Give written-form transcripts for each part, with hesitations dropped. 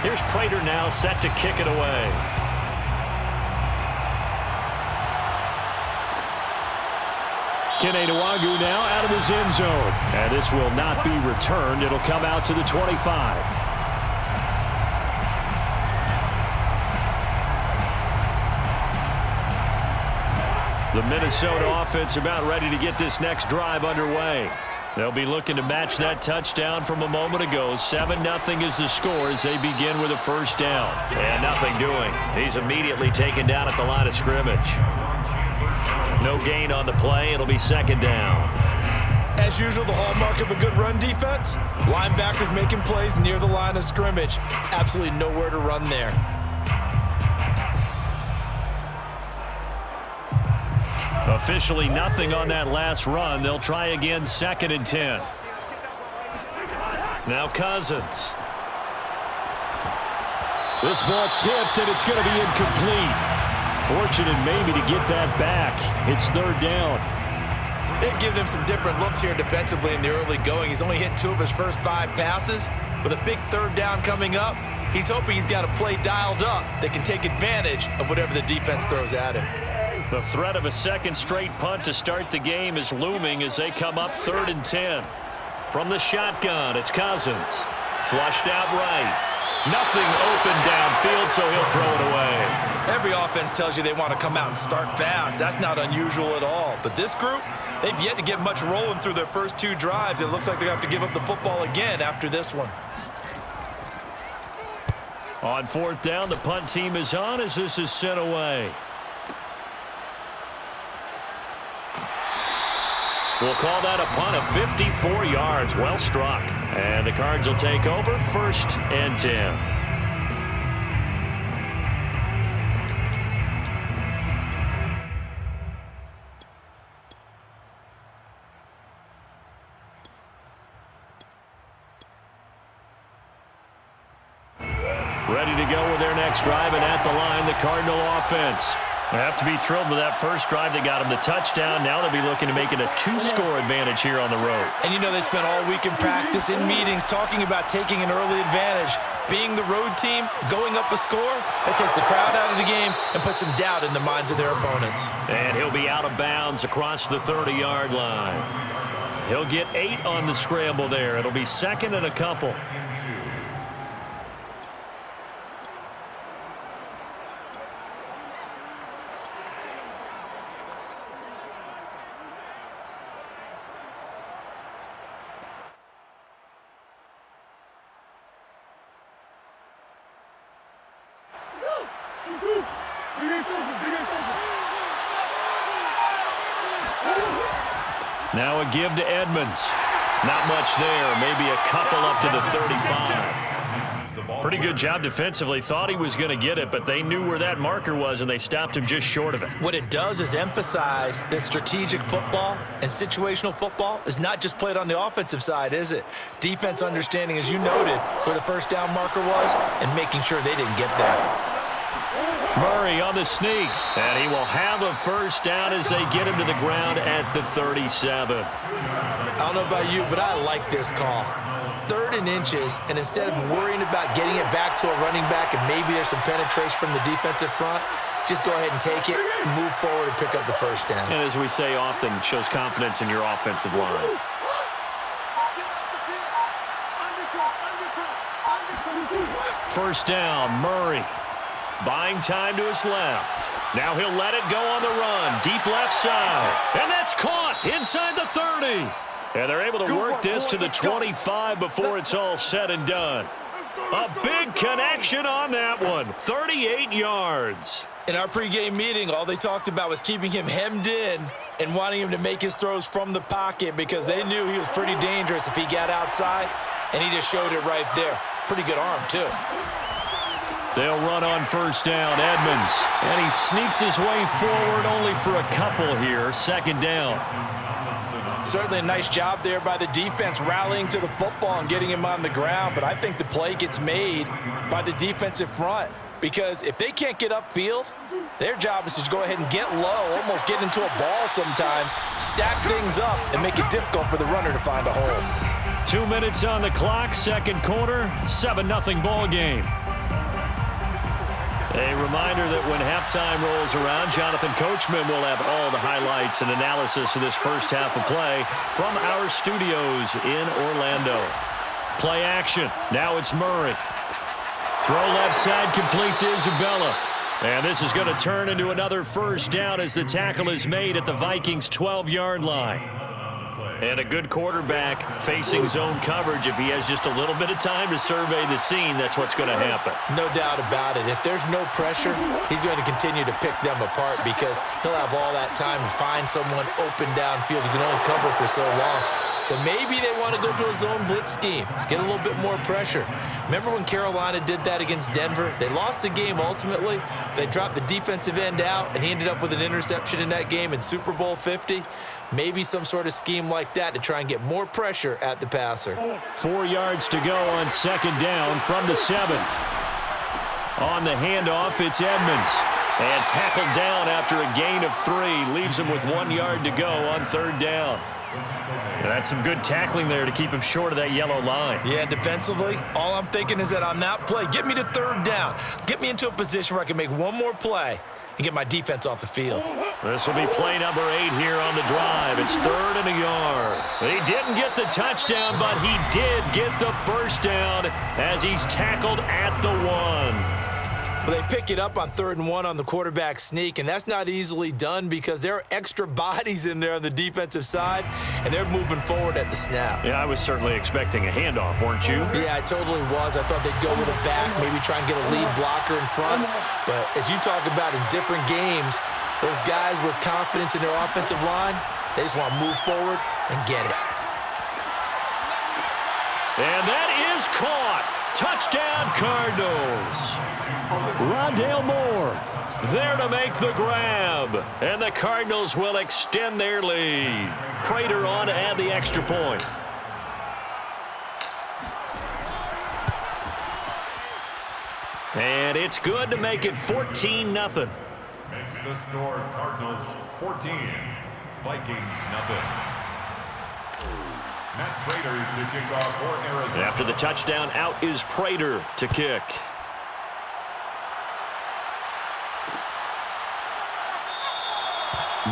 Here's Prater now set to kick it away. Keneduagu now out of his end zone. And this will not be returned. It'll come out to the 25. The Minnesota offense about ready to get this next drive underway. They'll be looking to match that touchdown from a moment ago. 7-0 is the score as they begin with a first down. And nothing doing. He's immediately taken down at the line of scrimmage. No gain on the play. It'll be second down. As usual, the hallmark of a good run defense, linebackers making plays near the line of scrimmage. Absolutely nowhere to run there. Officially nothing on that last run. They'll try again, 2nd and 10. Now Cousins. This ball tipped, and it's going to be incomplete. Fortunate maybe to get that back. It's 3rd down. They've given him some different looks here defensively in the early going. He's only hit 2 of his first 5 passes. With a big 3rd down coming up, he's hoping he's got a play dialed up that can take advantage of whatever the defense throws at him. The threat of a second straight punt to start the game is looming as they come up 3rd and 10. From the shotgun, it's Cousins. Flushed out right. Nothing open downfield, so he'll throw it away. Every offense tells you they want to come out and start fast. That's not unusual at all. But this group, they've yet to get much rolling through their first 2 drives. It looks like they're going to have to give up the football again after this one. On 4th down, the punt team is on as this is sent away. We'll call that a punt of 54 yards. Well struck. And the Cards will take over 1st and 10. Ready to go with their next drive, and at the line, the Cardinal offense. They have to be thrilled with that first drive. They got them the touchdown. Now they'll be looking to make it a 2-score advantage here on the road. And you know they spent all week in practice, in meetings, talking about taking an early advantage. Being the road team, going up a score, that takes the crowd out of the game and puts some doubt in the minds of their opponents. And he'll be out of bounds across the 30-yard line. He'll get 8 on the scramble there. It'll be 2nd and a couple. Now a give to Edmonds. Not much there. Maybe a couple up to the 35. Pretty good job defensively. Thought he was going to get it, but they knew where that marker was, and they stopped him just short of it. What it does is emphasize that strategic football and situational football is not just played on the offensive side, is it? Defense understanding, as you noted, where the first down marker was and making sure they didn't get there. Murray on the sneak, and he will have a first down as they get him to the ground at the 37. I don't know about you, but I like this call. 3rd and inches, and instead of worrying about getting it back to a running back and maybe there's some penetration from the defensive front, just go ahead and take it, move forward, and pick up the first down. And as we say often, shows confidence in your offensive line. First down, Murray. Buying time to his left. Now he'll let it go on the run. Deep left side. And that's caught inside the 30. And they're able to work this to the 25 before it's all said and done. A big connection on that one. 38 yards. In our pregame meeting, all they talked about was keeping him hemmed in and wanting him to make his throws from the pocket because they knew he was pretty dangerous if he got outside, and he just showed it right there. Pretty good arm, too. They'll run on first down, Edmonds. And he sneaks his way forward only for a couple here. 2nd down. Certainly a nice job there by the defense rallying to the football and getting him on the ground, but I think the play gets made by the defensive front because if they can't get upfield, their job is to go ahead and get low, almost get into a ball sometimes, stack things up, and make it difficult for the runner to find a hole. 2 minutes on the clock, 2nd quarter, 7-0 ball game. A reminder that when halftime rolls around, Jonathan Coachman will have all the highlights and analysis of this first half of play from our studios in Orlando. Play action. Now it's Murray. Throw left side, complete to Isabella. And this is going to turn into another first down as the tackle is made at the Vikings' 12-yard line. And a good quarterback facing zone coverage. If he has just a little bit of time to survey the scene, that's what's going to happen. No doubt about it. If there's no pressure, he's going to continue to pick them apart because he'll have all that time to find someone open downfield. He can only cover for so long. So maybe they want to go to a zone blitz scheme, get a little bit more pressure. Remember when Carolina did that against Denver? They lost the game ultimately. They dropped the defensive end out, and he ended up with an interception in that game in Super Bowl 50. Maybe some sort of scheme like that to try and get more pressure at the passer. 4 yards to go on second down from the 7. On the handoff, it's Edmonds. And tackled down after a gain of 3. Leaves him with 1 yard to go on third down. And that's some good tackling there to keep him short of that yellow line. Yeah, defensively, all I'm thinking is that on that play, get me to third down. Get me into a position where I can make one more play and get my defense off the field. This will be play number 8 here on the drive. It's 3rd and a yard. He didn't get the touchdown, but he did get the first down as he's tackled at the 1. Well, they pick it up on 3rd and 1 on the quarterback sneak, and that's not easily done because there are extra bodies in there on the defensive side, and they're moving forward at the snap. Yeah, I was certainly expecting a handoff, weren't you? Yeah, I totally was. I thought they'd go with a back, maybe try and get a lead blocker in front. But as you talk about in different games, those guys with confidence in their offensive line, they just want to move forward and get it. And that is caught. Touchdown, Cardinals. Rondale Moore there to make the grab. And the Cardinals will extend their lead. Prater on to add the extra point. And it's good to make it 14-0. Makes the score Cardinals 14, Vikings nothing. Matt Prater to kick off for Arizona. After the touchdown, out is Prater to kick.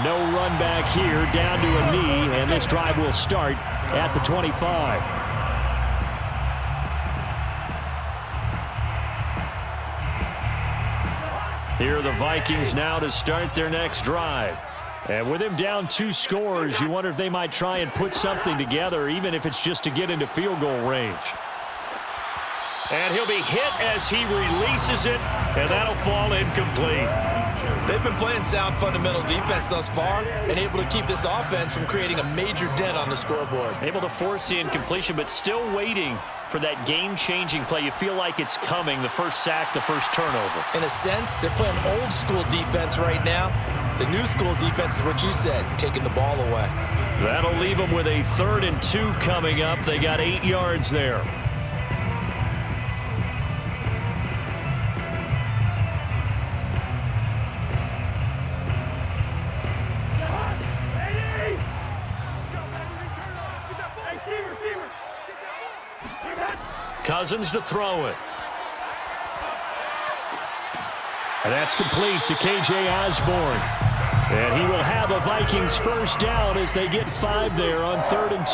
No run back here, down to a knee, and this drive will start at the 25. Here are the Vikings now to start their next drive. And with him down 2 scores, you wonder if they might try and put something together, even if it's just to get into field goal range. And he'll be hit as he releases it, and that'll fall incomplete. They've been playing sound fundamental defense thus far and able to keep this offense from creating a major dent on the scoreboard. Able to force the incompletion, but still waiting for that game-changing play. You feel like it's coming, the first sack, the first turnover. In a sense, they're playing old-school defense right now. The new school defense is what you said, taking the ball away. That'll leave them with a 3rd and 2 coming up. They got 8 yards there. Cousins to throw it. And that's complete to K.J. Osborne. And he will have a Vikings first down as they get 5 there on 3rd and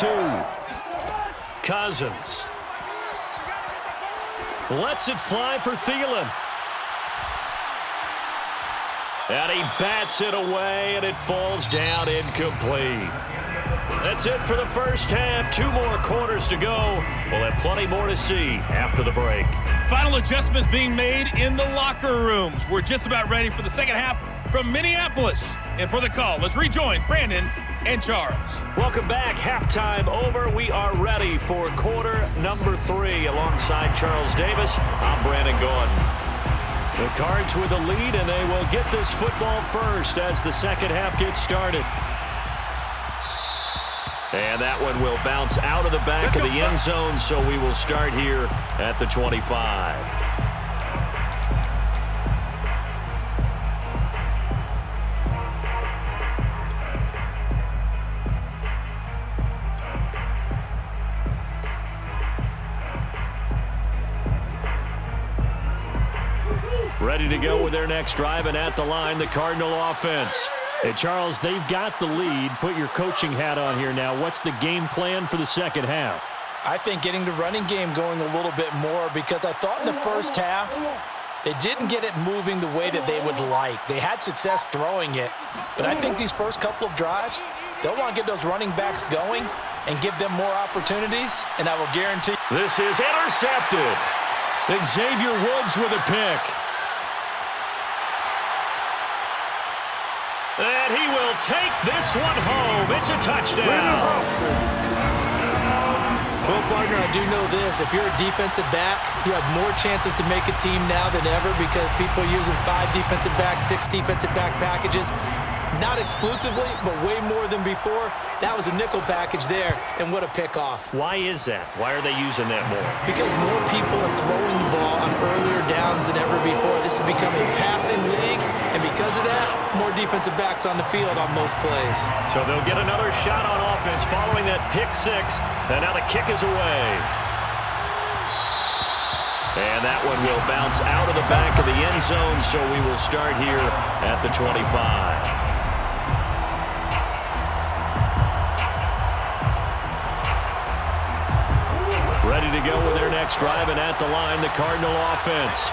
2. Cousins lets it fly for Thielen. And he bats it away, and it falls down incomplete. That's it for the first half. 2 more quarters to go. We'll have plenty more to see after the break. Final adjustments being made in the locker rooms. We're just about ready for the second half from Minneapolis. And for the call, let's rejoin Brandon and Charles. Welcome back. Halftime over. We are ready for quarter number 3. Alongside Charles Davis, I'm Brandon Gordon. The Cards with the lead, and they will get this football first as the second half gets started. And that one will bounce out of the back of the end zone, so we will start here at the 25. Ready to go with their next drive, and at the line, the Cardinal offense. Hey, Charles, they've got the lead. Put your coaching hat on here now. What's the game plan for the second half? I think getting the running game going a little bit more, because I thought in the first half they didn't get it moving the way that they would like. They had success throwing it, but I think these first couple of drives, they'll want to get those running backs going and give them more opportunities, and I will guarantee. This is intercepted. Xavier Woods with a pick. And he will take this one home. It's a touchdown. Well, partner, I do know this. If you're a defensive back, you have more chances to make a team now than ever because people are using 5 defensive backs, 6 defensive back packages. Not exclusively, but way more than before. That was a nickel package there, and what a pickoff. Why is that? Why are they using that more? Because more people are throwing the ball on earlier downs than ever before. This has become a passing league, and because of that, more defensive backs on the field on most plays. So they'll get another shot on offense following that pick 6, and now the kick is away. And that one will bounce out of the back of the end zone, so we will start here at the 25. Ready to go with their next drive, and at the line, the Cardinal offense.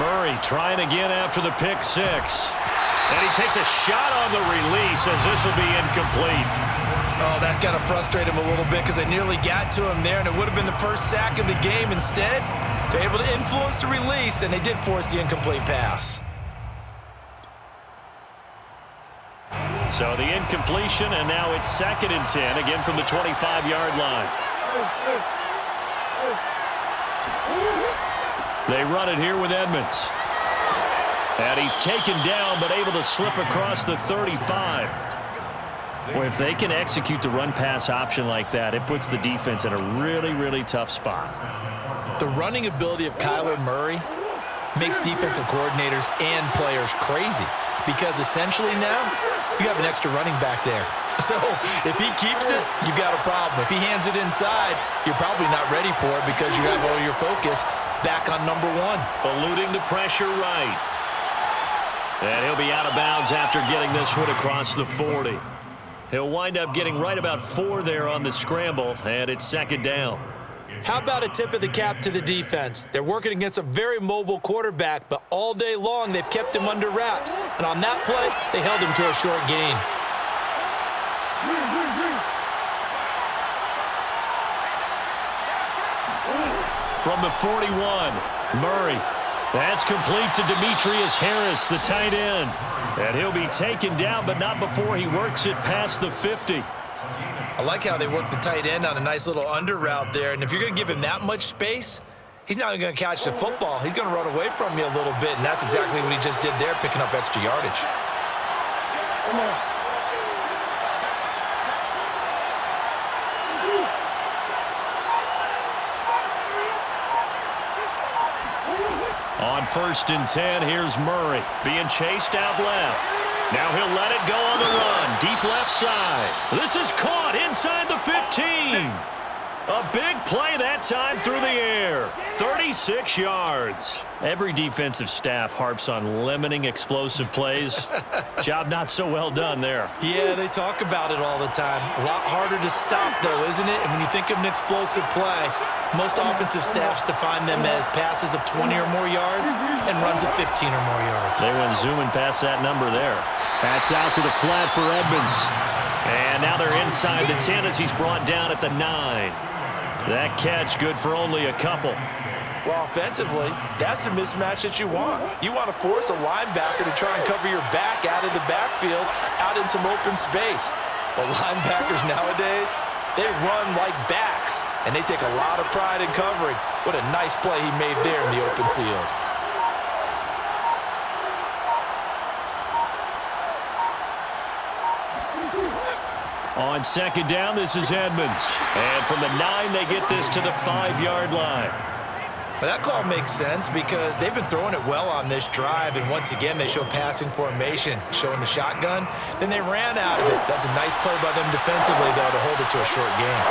Murray trying again after the pick 6. And he takes a shot on the release as this will be incomplete. Oh, that's got to frustrate him a little bit because they nearly got to him there, and it would have been the first sack of the game. Instead, they're able to influence the release, and they did force the incomplete pass. So the incompletion, and now it's 2nd and 10, again from the 25-yard line. They run it here with Edmonds. And he's taken down, but able to slip across the 35. Well, if they can execute the run-pass option like that, it puts the defense in a really, really tough spot. The running ability of Kyler Murray makes defensive coordinators and players crazy because essentially now you have an extra running back there. So if he keeps it, you've got a problem. If he hands it inside, you're probably not ready for it because you have all your focus back on number 1. Eluding the pressure right. And he'll be out of bounds after getting this one across the 40. He'll wind up getting right about 4 there on the scramble, and it's 2nd down. How about a tip of the cap to the defense? They're working against a very mobile quarterback, but all day long they've kept him under wraps. And on that play, they held him to a short gain. From the 41, Murray. That's complete to Demetrius Harris, the tight end. And he'll be taken down, but not before he works it past the 50. I like how they work the tight end on a nice little under route there. And if you're going to give him that much space, he's not going to catch the football. He's going to run away from you a little bit, and that's exactly what he just did there, picking up extra yardage. On 1st and 10, here's Murray being chased out left. Now he'll let it go on the run, deep left side. This is caught inside the 15. A big play that time through the air. 36 yards. Every defensive staff harps on limiting explosive plays. Job not so well done there. Yeah, they talk about it all the time. A lot harder to stop, though, isn't it? And when you think of an explosive play, most offensive staffs define them as passes of 20 or more yards and runs of 15 or more yards. They went zooming past that number there. That's out to the flat for Edmonds. And now they're inside the 10 as he's brought down at the 9. That catch good for only a couple. Well, offensively, that's the mismatch that you want. You want to force a linebacker to try and cover your back out of the backfield, out in some open space. But linebackers nowadays, they run like backs, and they take a lot of pride in covering. What a nice play he made there in the open field. On 2nd down, this is Edmonds. And from the 9, they get this to the 5-yard line. But that call makes sense because they've been throwing it well on this drive, and once again, they show passing formation, showing the shotgun. Then they ran out of it. That's a nice play by them defensively, though, to hold it to a short game.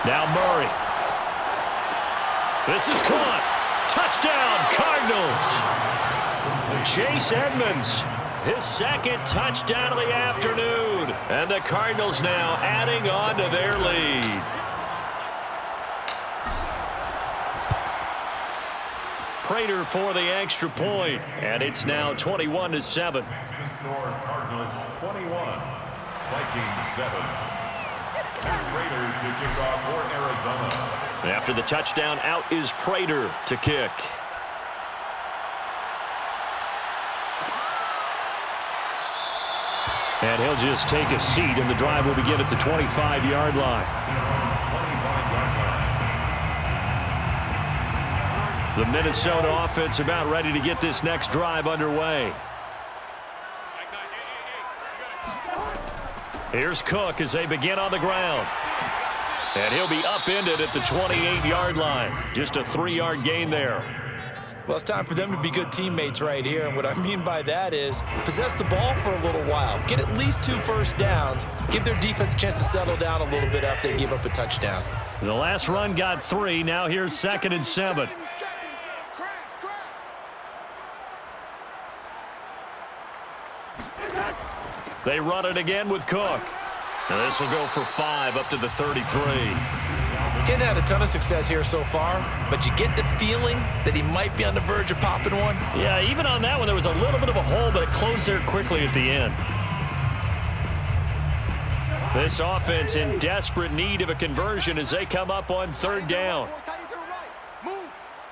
Now Murray. This is caught. Touchdown, Cardinals. Chase Edmonds, his second touchdown of the afternoon. And the Cardinals now adding on to their lead. Prater for the extra point, and it's now 21-7. Makes the score Cardinals 21, Vikings 7. Prater to kick off for Arizona. After the touchdown, out is Prater to kick. And he'll just take a seat, and the drive will begin at the 25-yard line. 25-yard line. The Minnesota offense about ready to get this next drive underway. Here's Cook as they begin on the ground. And he'll be upended at the 28-yard line. Just a 3-yard gain there. Well, it's time for them to be good teammates right here, and what I mean by that is possess the ball for a little while, get at least 2 first downs, give their defense a chance to settle down a little bit after they give up a touchdown. The last run got 3. Now here's 2nd and 7. They run it again with Cook. Now this will go for 5 up to the 33. Hadn't had a ton of success here so far, but you get the feeling that he might be on the verge of popping one. Yeah, even on that one, there was a little bit of a hole, but it closed there quickly at the end. This offense in desperate need of a conversion as they come up on 3rd down. Move.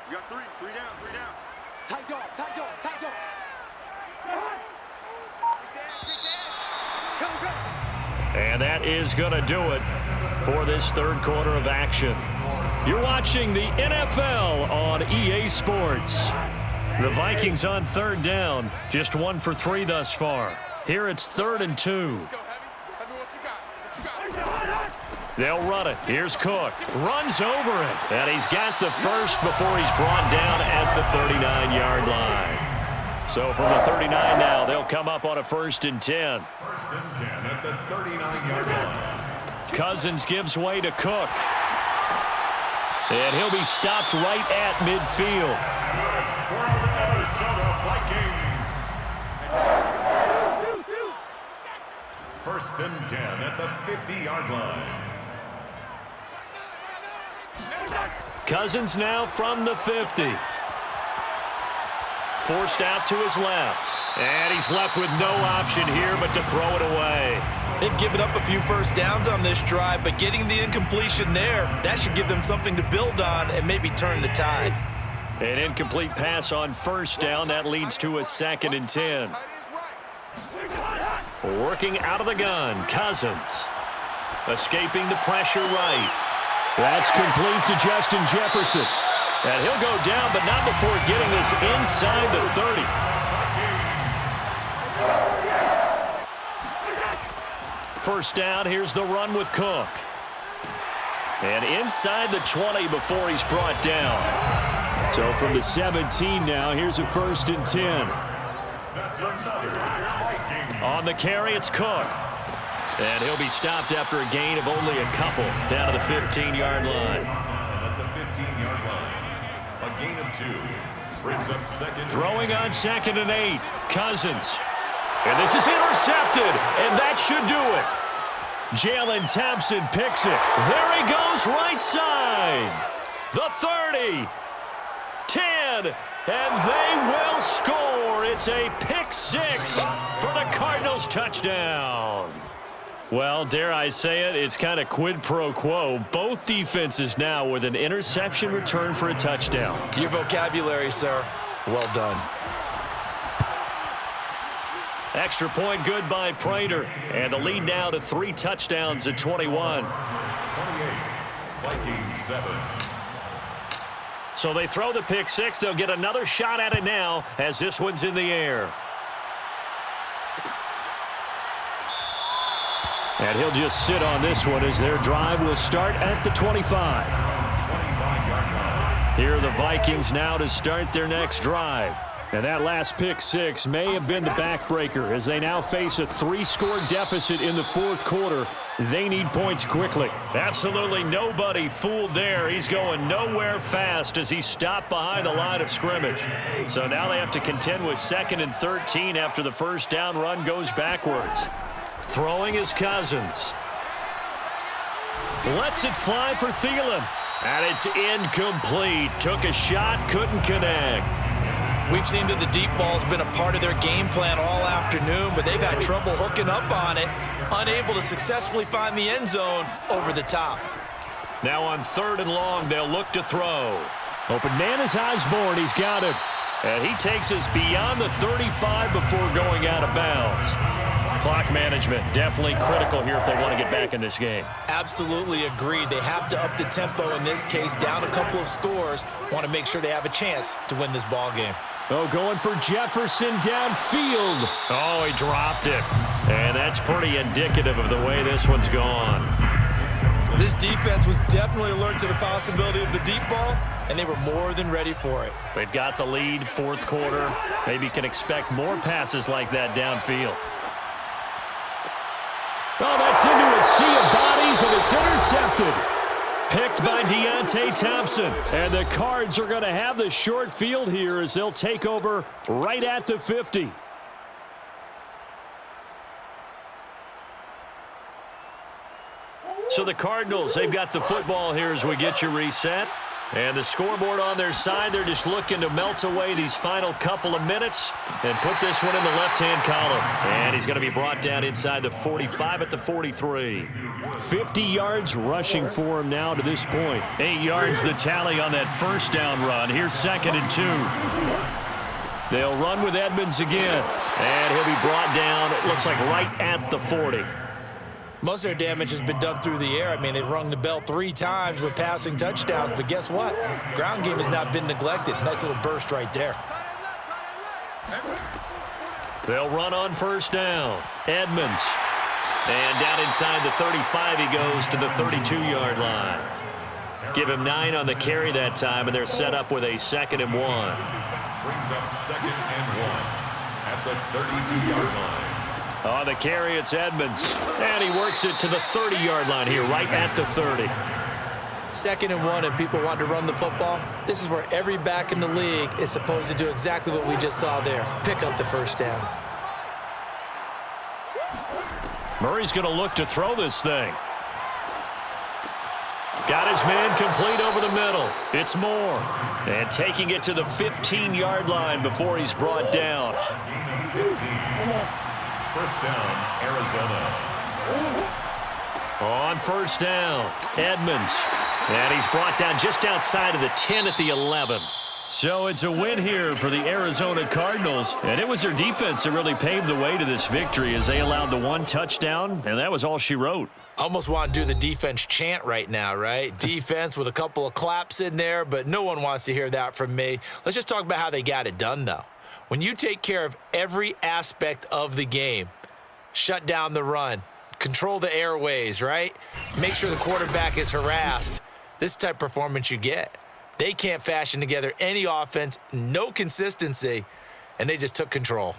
You got 3 down, 3 down. Tight dog, tight dog, tight dog. And that is going to do it for this 3rd quarter of action. You're watching the NFL on EA Sports. The Vikings on 3rd down, just 1 for 3 thus far. Here it's 3rd and 2. Let's go, Heavy, what you got? What you got? They'll run it. Here's Cook. Runs over it. And he's got the first before he's brought down at the 39-yard line. So from the 39 now, they'll come up on a 1st and 10. 1st and 10 at the 39-yard line. Cousins gives way to Cook. And he'll be stopped right at midfield. For the Minnesota Vikings. 1st and 10 at the 50-yard line. Cousins now from the 50. Forced out to his left. And he's left with no option here but to throw it away. They've given up a few first downs on this drive, but getting the incompletion there, that should give them something to build on and maybe turn the tide. An incomplete pass on 1st down. That leads to a 2nd and 10. Working out of the gun, Cousins. Escaping the pressure right. That's complete to Justin Jefferson. And he'll go down, but not before getting this inside the 30. First down, here's the run with Cook. And inside the 20 before he's brought down. So from the 17 now, here's a 1st and 10. On the carry, it's Cook. And he'll be stopped after a gain of only a couple down to the 15-yard line. At the 15-yard line. A gain of 2. Brings up 2nd. Throwing on 2nd and 8. Cousins. And this is intercepted. And that should do it. Jalen Thompson picks it. There he goes right side. The 30. 10. And they will score. It's a pick 6 for the Cardinals touchdown. Well, dare I say it, it's kind of quid pro quo. Both defenses now with an interception return for a touchdown. Your vocabulary, sir. Well done. Extra point good by Prater. And the lead now to 3 touchdowns at 21. 28. Vikings 7. So they throw the pick 6. They'll get another shot at it now as this one's in the air. And he'll just sit on this one as their drive will start at the 25. Here are the Vikings now to start their next drive. And that last pick six may have been the backbreaker as they now face a 3-score deficit in the fourth quarter. They need points quickly. Absolutely nobody fooled there. He's going nowhere fast as he stopped behind the line of scrimmage. So now they have to contend with 2nd and 13 after the first down run goes backwards. Throwing is Cousins. Lets it fly for Thielen. And it's incomplete. Took a shot, couldn't connect. We've seen that the deep ball's been a part of their game plan all afternoon, but they've had trouble hooking up on it, unable to successfully find the end zone over the top. Now on 3rd and long, they'll look to throw. Open man is Osborne. He's got it. And he takes us beyond the 35 before going out of bounds. Clock management definitely critical here if they want to get back in this game. Absolutely agreed. They have to up the tempo in this case, down a couple of scores. Want to make sure they have a chance to win this ball game. Oh, going for Jefferson downfield. Oh, he dropped it. And that's pretty indicative of the way this one's gone. This defense was definitely alert to the possibility of the deep ball, and they were more than ready for it. They've got the lead, fourth quarter. Maybe can expect more passes like that downfield. Oh, that's into a sea of bodies, and it's intercepted. Picked by Deontay Thompson. And the Cards are going to have the short field here as they'll take over right at the 50. So the Cardinals, they've got the football here as we get you reset. And the scoreboard on their side, they're just looking to melt away these final couple of minutes and put this one in the left-hand column. And he's going to be brought down inside the 45 at the 43. 50 yards rushing for him now to this point. 8 yards the tally on that first down run. Here's 2nd and 2. They'll run with Edmonds again. And he'll be brought down, it looks like right at the 40. Most of their damage has been done through the air. I mean, they've rung the bell 3 times with passing touchdowns, but guess what? Ground game has not been neglected. Nice little burst right there. They'll run on first down. Edmonds. And down inside the 35, he goes to the 32-yard line. Give him 9 on the carry that time, and they're set up with a 2nd and 1. Brings up 2nd and 1 at the 32-yard line. On the carry, it's Edmonds. And he works it to the 30-yard line here, right at the 30. 2nd and 1, and people want to run the football. This is where every back in the league is supposed to do exactly what we just saw there. Pick up the first down. Murray's going to look to throw this thing. Got his man complete over the middle. It's Moore. And taking it to the 15-yard line before he's brought down. First down, Arizona. On first down, Edmonds. And he's brought down just outside of the 10 at the 11. So it's a win here for the Arizona Cardinals. And it was their defense that really paved the way to this victory as they allowed the 1 touchdown, and that was all she wrote. Almost want to do the defense chant right now, right? Defense with a couple of claps in there, but no one wants to hear that from me. Let's just talk about how they got it done, though. When you take care of every aspect of the game, shut down the run, control the airways, right? Make sure the quarterback is harassed. This type of performance you get. They can't fashion together any offense, no consistency, and they just took control.